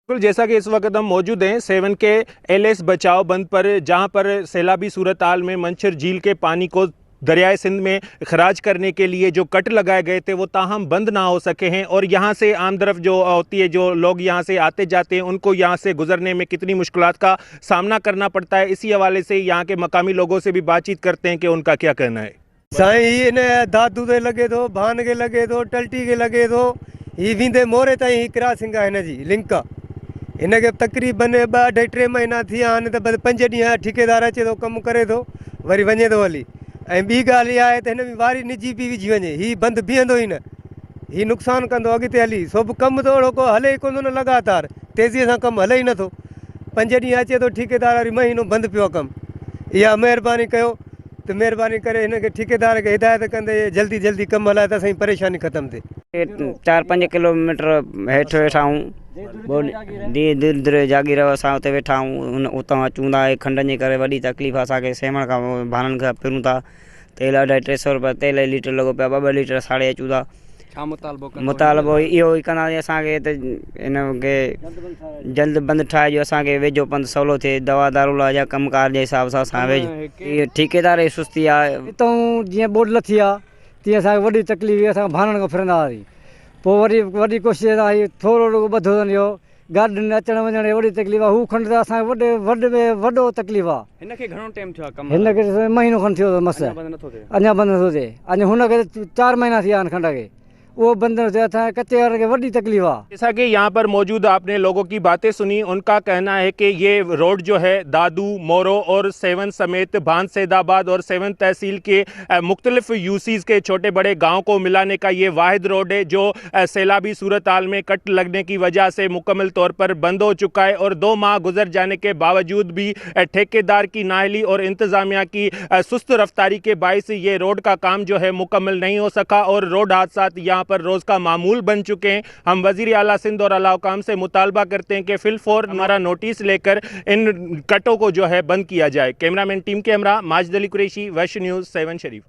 बिल्कुल, जैसा कि इस वक्त हम मौजूद हैं सेवन के एलएस बचाओ बंद पर, जहां पर सैलाबी सूरत हाल में मंछर झील के पानी को दरियाए सिंध में खराज करने के लिए जो कट लगाए गए थे वो ताहम बंद ना हो सके हैं और यहां से आम तरफ जो होती है, जो लोग यहां से आते जाते हैं, उनको यहां से गुजरने में कितनी मुश्किलात का सामना करना पड़ता है। इसी हवाले से यहां के मकामी लोगों से भी बातचीत करते हैं कि उनका क्या कहना है। साईं इन्हें दादू के लगे तो भान के लगे तो टल्टी के लगे तो ही विंदे मोरे ताईं ही क्रॉसिंग आहे हिन जी लिंक इनके तकरीबन 2-2.5 महीना थिया आहिनि त 5 ॾींहं ठेकेदार अचे थो कमु करे थो वरी वञे थो हली। ऐं ॿी ॻाल्हि इहा आहे त हिन में वारी निजी बि विझी वञे, हीउ बंदि बीहंदो ई न, हीउ नुक़सानु कंदो अॻिते हली। सो बि कमु त ओहिड़ो को हले ई कोन थो न लॻातार, तेज़ीअ सां कमु हले ई नथो। 5 ॾींहं अचे थो ठेकेदार, वरी महीनो बंदि पियो आहे कमु। इहा महिरबानी कयो तो मेहरबानी करे हिनखे ठेकेदार खे हिदायत कंदे जल्दी जल्दी कमु हलाए त असांजी परेशानी ख़तमु थिए। 4-5 किलोमीटर हेठि वेठा आहियूं, दूर दूर जागी रहो, असां उते वेठा आहियूं, उतां अचूं था। खंडनि जे करे वॾी तकलीफ़ असांखे सेमण खां भाननि खां फिरूं था। तेल 250-300 रुपया तेल जो लीटर लॻो पिया, 2-2 लीटर साड़े अचूं था। मुतालबो इहो ई कंदासीं असांखे त हिनखे जल्द बंदि ठाहे ॾियो, असांखे वेझो पंधु सवलो थिए, दवा दारूला जा कमकार जे हिसाब सां असां वेझो। इहो ठेकेदार जी सुस्ती आहे। हितां जीअं बोड लथी आहे तीअं असांखे वॾी तकलीफ़ हुई, असां भाननि खां फिरंदा हुआसीं। पोइ वरी कोशिशि आई, थोरो ॿधो अथनि इहो गाॾियुनि में अचण वञण जी वॾी तकलीफ़ आहे। हू खंड त असांखे वॾो तकलीफ़ आहे। हिनखे घणो टाइम थियो आहे कमु? हिनखे महीनो खनि थियो अथव मस, अञा बंदि नथो थिए। अञा हुनखे 4 महीना थी विया आहिनि खंड खे, वो बंद था। कच्चे वाले के बड़ी तकलीफ आ। जैसा कि यहाँ पर मौजूद आपने लोगों की बातें सुनी, उनका कहना है कि ये रोड जो है दादू, मोरो और सेवन समेत भान सैदाबाद और सेवन तहसील के मुख्तलिफ यूसीज के छोटे बड़े गांव को मिलाने का ये वाहिद रोड है जो सैलाबी सूरत हाल में कट लगने की वजह से मुकम्मल तौर पर बंद हो चुका है। और 2 माह गुजर जाने के बावजूद भी ठेकेदार की नाअहली और इंतज़ामिया की सुस्त रफ्तारी के बायस ये रोड का काम जो है मुकम्मल नहीं हो सका और रोड हादसा यहाँ पर रोज़ का मामूल बन चुके हैं। हम वज़ीर आला सिंध और आला हुकाम से मुतालबा करते हैं कि फिलफौर हमारा नोटिस लेकर इन कटों को जो है बंद किया जाए। कैमरामैन टीम के हमरा माजिद अली कुरैशी, वैश न्यूज़, 7 शरीफ।